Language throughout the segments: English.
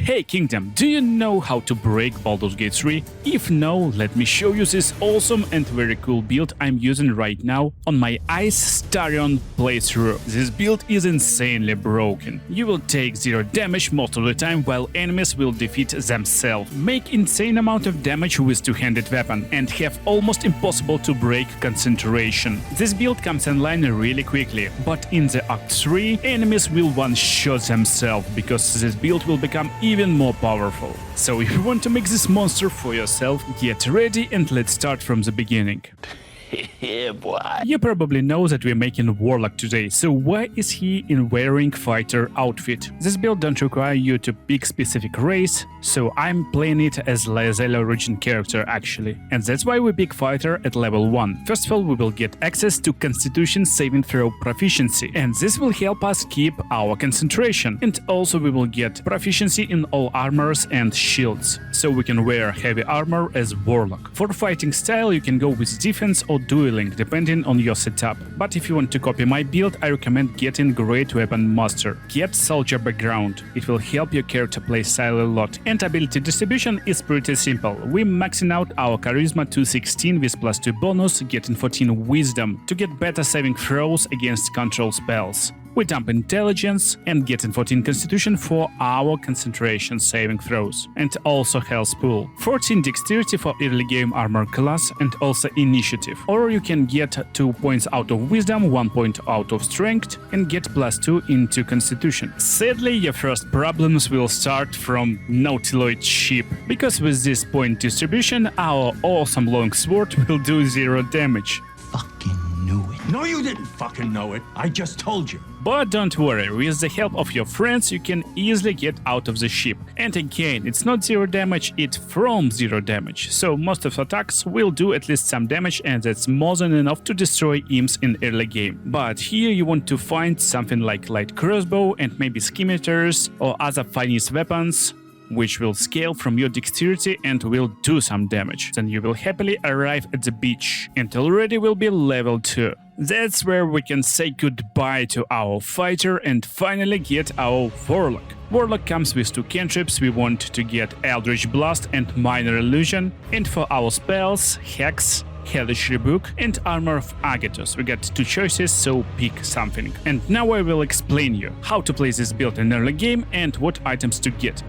Hey Kingdom, do you know how to break Baldurs Gate 3? If no, let me show you this awesome and very cool build I'm using right now on my Ice Starion playthrough. This build is insanely broken. You will take 0 damage most of the time while enemies will defeat themselves, make insane amount of damage with two-handed weapon, and have almost impossible to break concentration. This build comes online really quickly, but in the Act 3, enemies will one-shot themselves because this build will become even more powerful. So if you want to make this monster for yourself, get ready and let's start from the beginning. Yeah, boy. You probably know that we're making Warlock today, so why is he in wearing fighter outfit? This build don't require you to pick specific race, so I'm playing it as the origin character actually. And that's why we pick fighter at level 1. First of all, we will get access to Constitution saving throw proficiency, and this will help us keep our concentration. And also we will get proficiency in all armors and shields, so we can wear heavy armor as Warlock. For fighting style, you can go with defense or dueling, depending on your setup. But if you want to copy my build, I recommend getting Great Weapon Master. Get Soldier background, it will help your character play style a lot. And ability distribution is pretty simple. We're maxing out our Charisma to 16 with +2 bonus, getting 14 Wisdom to get better saving throws against control spells. We dump Intelligence and getting 14 Constitution for our concentration saving throws, and also Health Pool. 14 Dexterity for early game armor class and also Initiative. Or you can get 2 points out of Wisdom, 1 point out of Strength, and get +2 into Constitution. Sadly, your first problems will start from Nautiloid Ship, because with this point distribution, our awesome longsword will do 0 damage. Fucking knew it. No, you didn't fucking know it. I just told you. But don't worry, with the help of your friends you can easily get out of the ship. And again, it's not 0 damage, it's from 0 damage, so most of attacks will do at least some damage, and that's more than enough to destroy imps in early game. But here you want to find something like light crossbow and maybe scimitars or other finesse weapons, which will scale from your dexterity and will do some damage. Then you will happily arrive at the beach and already will be level 2. That's where we can say goodbye to our fighter and finally get our Warlock. Warlock comes with 2 cantrips. We want to get Eldritch Blast and Minor Illusion, and for our spells, Hex, Hellish Rebuke and Armor of Agathos. We got 2 choices, so pick something. And now I will explain you how to play this build in early game and what items to get.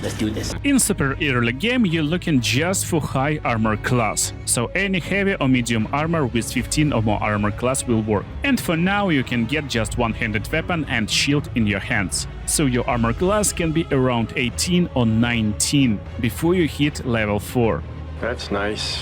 Let's do this. In super early game, you're looking just for high armor class, so any heavy or medium armor with 15 or more armor class will work. And for now, you can get just one-handed weapon and shield in your hands, so your armor class can be around 18 or 19 before you hit level 4. That's nice.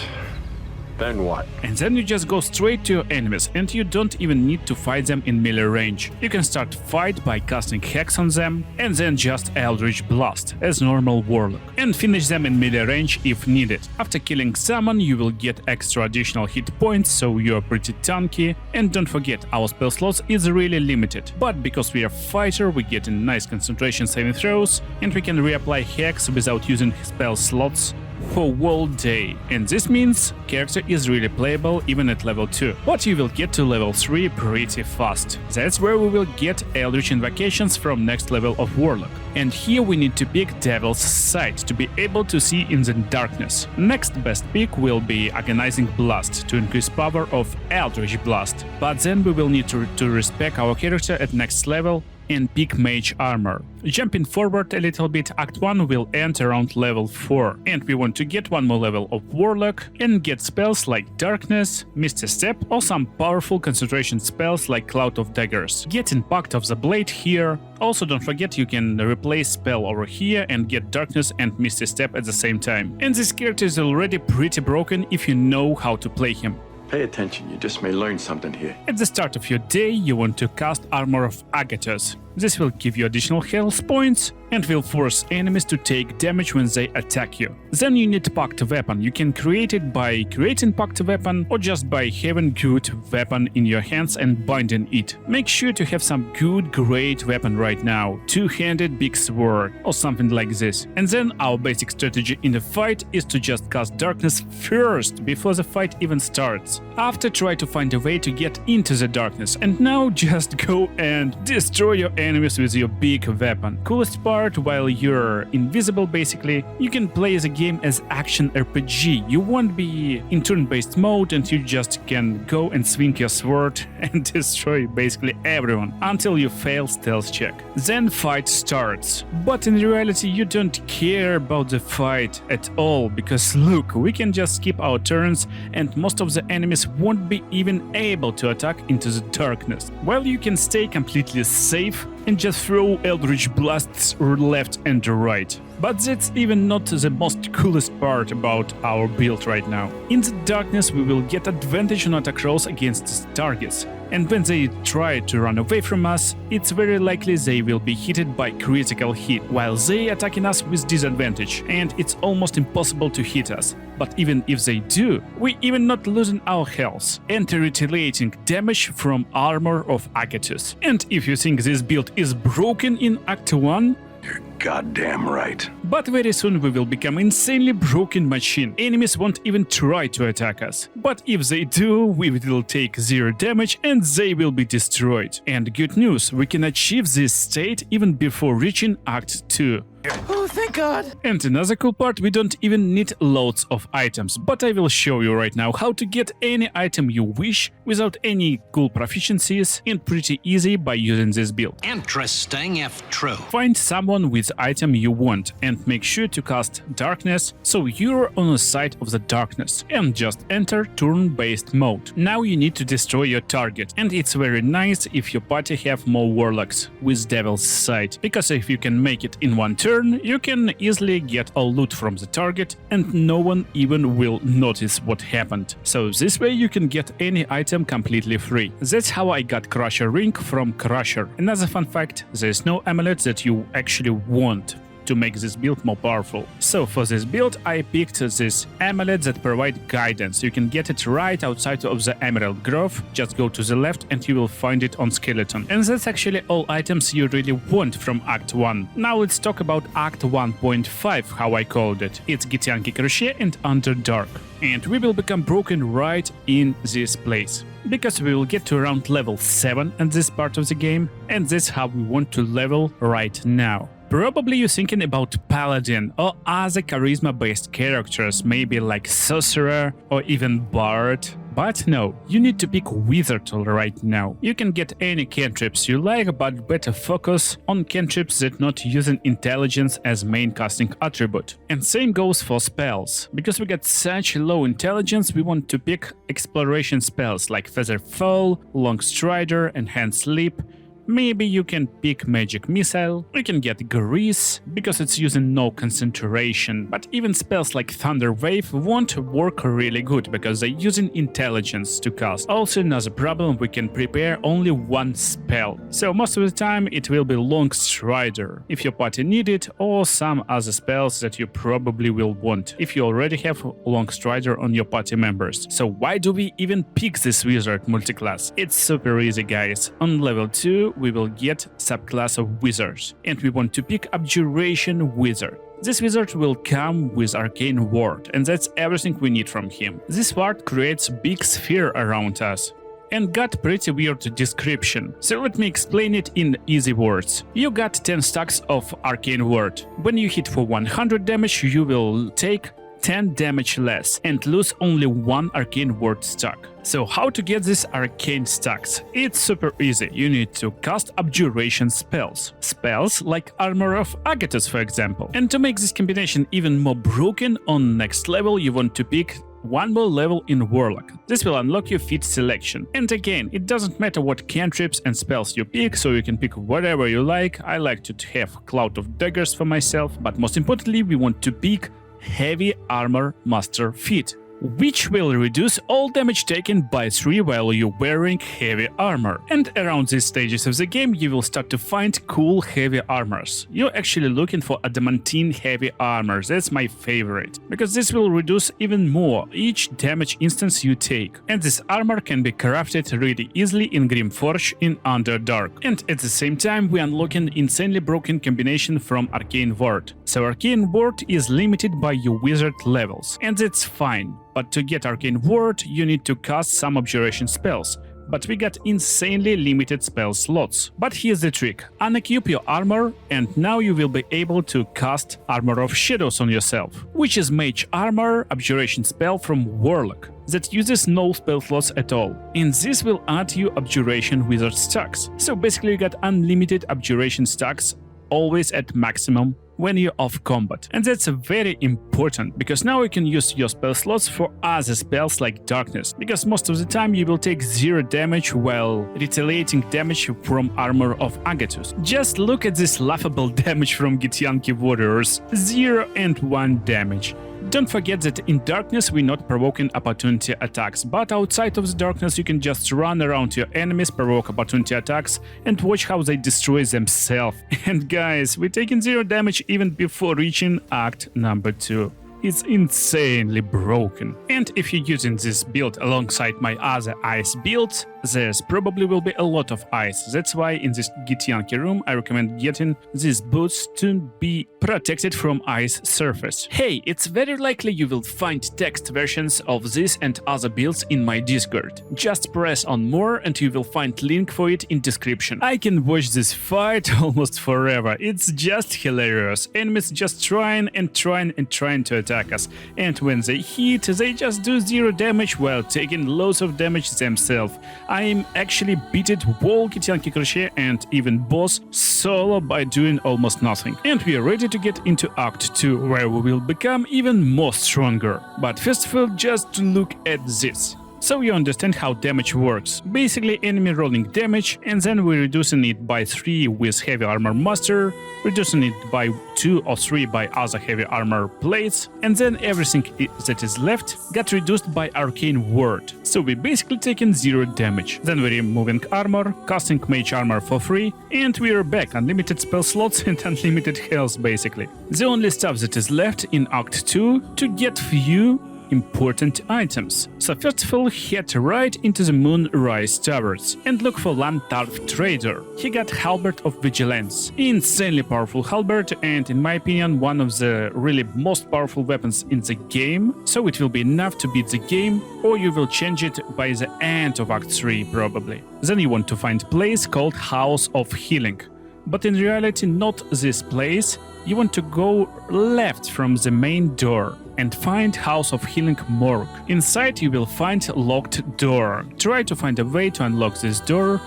Then what? And then you just go straight to your enemies, and you don't even need to fight them in melee range. You can start fight by casting Hex on them, and then just Eldritch Blast as normal Warlock, and finish them in melee range if needed. After killing someone, you will get extra additional hit points, so you're pretty tanky. And don't forget, our spell slots is really limited, but because we are fighter, we get nice concentration saving throws, and we can reapply Hex without using spell slots for whole day, and this means character is really playable even at level 2, but you will get to level 3 pretty fast. That's where we will get Eldritch Invocations from next level of Warlock. And here we need to pick Devil's Sight to be able to see in the darkness. Next best pick will be Agonizing Blast to increase power of Eldritch Blast, but then we will need to respec our character at next level and pick Mage Armor. Jumping forward a little bit, Act 1 will end around level 4, and we want to get 1 more level of Warlock and get spells like Darkness, Misty Step, or some powerful concentration spells like Cloud of Daggers. Get Impact of the Blade here. Also don't forget you can replace spell over here and get Darkness and Misty Step at the same time. And this character is already pretty broken if you know how to play him. Pay attention, you just may learn something here. At the start of your day, you want to cast Armor of Agathos. This will give you additional health points and will force enemies to take damage when they attack you. Then you need Pact Weapon. You can create it by creating Pact Weapon or just by having good weapon in your hands and binding it. Make sure to have some good great weapon right now, two-handed big sword or something like this. And then our basic strategy in the fight is to just cast Darkness first before the fight even starts. After, try to find a way to get into the darkness, and now just go and destroy your enemies with your big weapon. Coolest part, while you're invisible basically, you can play the game as action RPG. You won't be in turn-based mode and you just can go and swing your sword and destroy basically everyone until you fail stealth check. Then fight starts. But in reality you don't care about the fight at all, because look, we can just skip our turns and most of the enemies won't be even able to attack into the darkness, while you can stay completely safe and just throw eldritch blasts left and right. But that's even not the most coolest part about our build right now. In the darkness we will get advantage on attack rolls against targets, and when they try to run away from us, it's very likely they will be hit by critical hit, while they attacking us with disadvantage, and it's almost impossible to hit us. But even if they do, we even not losing our health and retaliating damage from armor of Agatus. And if you think this build is broken in Act 1, You're goddamn right. but very soon we will become insanely broken machine. Enemies won't even try to attack us. But if they do, we will take 0 damage and they will be destroyed. And good news, we can achieve this state even before reaching Act 2. Oh, thank God. And another cool part, we don't even need loads of items, but I will show you right now how to get any item you wish without any cool proficiencies, and pretty easy by using this build. Interesting if true. Find someone with item you want and make sure to cast darkness so you're on the side of the darkness, and just enter turn-based mode. Now you need to destroy your target, and it's very nice if your party have more warlocks with Devil's Sight, because if you can make it in one turn, you can easily get all loot from the target and no one even will notice what happened. So this way you can get any item completely free. That's how I got Crusher Ring from Crusher. Another fun fact, there's no amulet that you actually want to make this build more powerful. So for this build I picked this amulet that provide guidance. You can get it right outside of the Emerald Grove. Just go to the left and you will find it on Skeleton. And that's actually all items you really want from Act 1. Now let's talk about Act 1.5, how I called it. It's Githyanki Crochet and Underdark. And we will become broken right in this place, because we will get to around level 7 at this part of the game, and that's how we want to level right now. Probably you're thinking about Paladin or other charisma-based characters, maybe like Sorcerer or even Bard. But no, you need to pick Wizard right now. You can get any cantrips you like, but better focus on cantrips that not using intelligence as main casting attribute. And same goes for spells. Because we got such low intelligence, we want to pick exploration spells like Feather Fall, Long Strider, Enhanced Leap. Maybe you can pick Magic Missile, you can get Grease, because it's using no concentration, but even spells like Thunder Wave won't work really good, because they're using intelligence to cast. Also another problem, we can prepare only one spell, so most of the time it will be Long Strider, if your party need it, or some other spells that you probably will want, if you already have Long Strider on your party members. So why do we even pick this wizard multiclass? It's super easy, guys. On level 2, we will get subclass of wizards, and we want to pick Abjuration Wizard. This wizard will come with Arcane Ward, and that's everything we need from him. This ward creates big sphere around us and got pretty weird description, so let me explain it in easy words. You got 10 stacks of Arcane Ward. When you hit for 100 damage, you will take 10 damage less and lose only 1 Arcane Ward stack. So how to get these arcane stacks? It's super easy. You need to cast abjuration spells. Spells like Armor of Agatus, for example. And to make this combination even more broken, on next level you want to pick one more level in Warlock. This will unlock your feat selection. And again, it doesn't matter what cantrips and spells you pick, so you can pick whatever you like. I like to have Cloud of Daggers for myself, but most importantly we want to pick Heavy Armor Master Feat, which will reduce all damage taken by 3 while you're wearing heavy armor. And around these stages of the game you will start to find cool heavy armors. You're actually looking for adamantine heavy armor, that's my favorite, because this will reduce even more each damage instance you take. And this armor can be crafted really easily in Grimforge in Underdark. And at the same time we unlock an insanely broken combination from Arcane Ward. So Arcane Ward is limited by your wizard levels, and that's fine. But to get Arcane Ward, you need to cast some abjuration spells, but we got insanely limited spell slots. But here's the trick: unequip your armor, and now you will be able to cast Armor of Shadows on yourself, which is mage armor abjuration spell from Warlock that uses no spell slots at all, and this will add you abjuration wizard stacks. So basically you got unlimited abjuration stacks, always at maximum when you're off combat. And that's very important, because now you can use your spell slots for other spells like darkness, because most of the time you will take 0 damage while retaliating damage from Armor of Agathos. Just look at this laughable damage from Githyanki warriors: 0 and 1 damage. Don't forget that in darkness we're not provoking opportunity attacks, but outside of the darkness you can just run around your enemies, provoke opportunity attacks, and watch how they destroy themselves. And guys, we're taking 0 damage even before reaching Act number 2. It's insanely broken. And if you're using this build alongside my other ice builds, there's probably will be a lot of ice. That's why in this Githyanki room I recommend getting these boots to be protected from ice surface. Hey, it's very likely you will find text versions of this and other builds in my Discord. Just press on more and you will find link for it in description. I can watch this fight almost forever. It's just hilarious. Enemies just trying to attack us, and when they hit, they just do 0 damage while taking loads of damage themselves. I'm actually beaten whole Githyanki Crochet and even boss solo by doing almost nothing. And we are ready to get into Act 2, where we will become even more stronger. But first of all, just look at this. So you understand how damage works. Basically enemy rolling damage, and then we're reducing it by 3 with Heavy Armor Master, reducing it by 2 or 3 by other Heavy Armor plates, and then everything that is left got reduced by Arcane Ward. So we're basically taking 0 damage. Then we're removing armor, casting Mage Armor for free, and we're back. Unlimited spell slots and unlimited health basically. The only stuff that is left in Act 2 to get few important items. So first of all, head right into the Moonrise Towers and look for Lantarf Trader. He got Halberd of Vigilance. Insanely powerful halberd, and in my opinion one of the really most powerful weapons in the game, so it will be enough to beat the game, or you will change it by the end of Act 3 probably. Then you want to find a place called House of Healing. But in reality not this place, you want to go left from the main door and find House of Healing Morgue. Inside you will find locked door. Try to find a way to unlock this door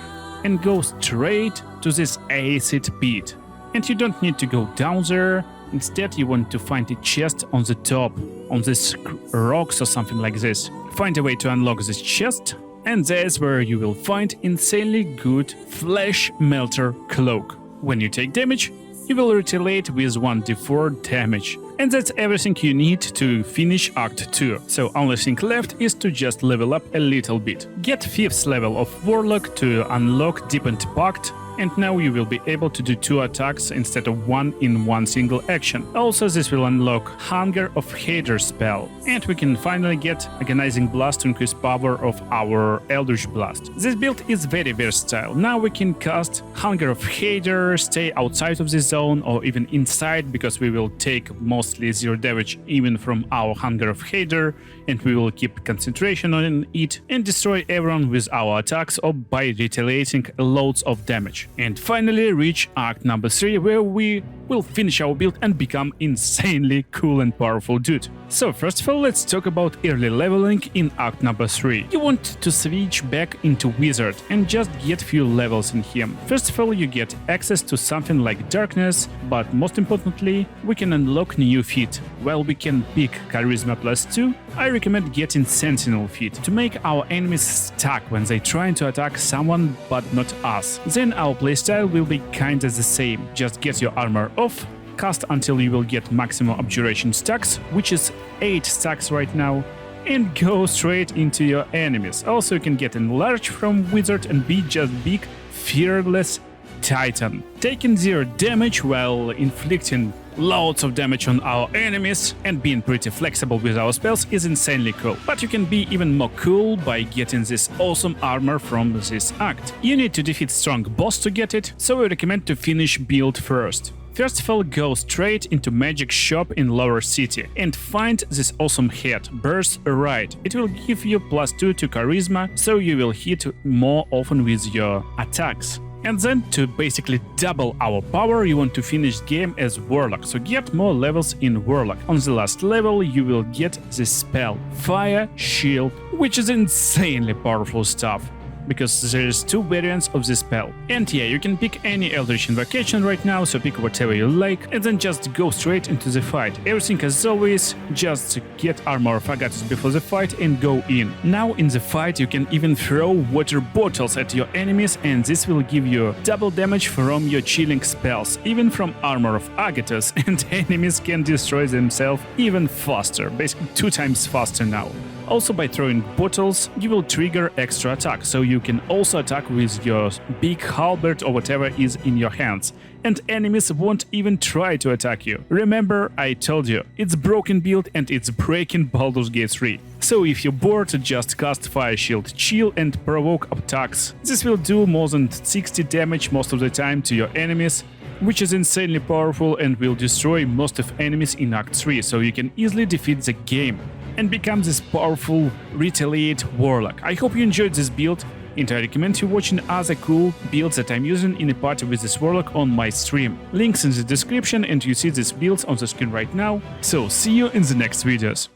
and go straight to this acid pit. And you don't need to go down there, instead you want to find a chest on the top, on these rocks or something like this. Find a way to unlock this chest, and that's where you will find insanely good Flesh Melter Cloak. When you take damage, you will retaliate with 1d4 damage. And that's everything you need to finish Act 2. So only thing left is to just level up a little bit. Get 5th level of Warlock to unlock Deepened Pact, and now you will be able to do 2 attacks instead of 1 in one single action. Also, this will unlock Hunger of Hater spell, and we can finally get Agonizing Blast to increase power of our Eldritch Blast. This build is very versatile. Now we can cast Hunger of Hater, stay outside of the zone or even inside, because we will take mostly 0 damage even from our Hunger of Hater, and we will keep concentration on it and destroy everyone with our attacks or by retaliating loads of damage. And finally reach Act number 3, where we will finish our build and become insanely cool and powerful dude. So first of all, let's talk about early leveling in Act number 3. You want to switch back into Wizard and just get few levels in him. First of all, you get access to something like Darkness, but most importantly, we can unlock new feat. While we can pick Charisma +2, I recommend getting Sentinel feat to make our enemies stuck when they try to attack someone but not us. Then our playstyle will be kinda the same. Just get your armor off, cast until you will get maximum abjuration stacks, which is 8 stacks right now, and go straight into your enemies. Also, you can get enlarged from Wizard and be just big, fearless Titan, taking 0 damage while inflicting loads of damage on our enemies, and being pretty flexible with our spells is insanely cool. But you can be even more cool by getting this awesome armor from this act. You need to defeat strong boss to get it, so I recommend to finish build first. First of all, go straight into Magic Shop in Lower City and find this awesome hat, Burst Right. It will give you +2 to Charisma, so you will hit more often with your attacks. And then, to basically double our power, you want to finish the game as Warlock, so get more levels in Warlock. On the last level, you will get this spell, Fire Shield, which is insanely powerful stuff, because there's 2 variants of this spell. And yeah, you can pick any Eldritch Invocation right now, so pick whatever you like, and then just go straight into the fight. Everything as always, just get Armor of Agathis before the fight and go in. Now in the fight you can even throw water bottles at your enemies, and this will give you double damage from your chilling spells, even from Armor of Agathis, and enemies can destroy themselves even faster, basically 2 times faster now. Also, by throwing bottles, you will trigger extra attack, so you can also attack with your big halberd or whatever is in your hands, and enemies won't even try to attack you. Remember, I told you, it's broken build and it's breaking Baldurs Gate 3. So if you're bored, just cast Fire Shield Chill and provoke attacks. This will do more than 60 damage most of the time to your enemies, which is insanely powerful and will destroy most of enemies in Act 3, so you can easily defeat the game and become this powerful Retaliate Warlock. I hope you enjoyed this build, and I recommend you watching other cool builds that I'm using in a party with this Warlock on my stream. Links in the description, and you see these builds on the screen right now, so see you in the next videos.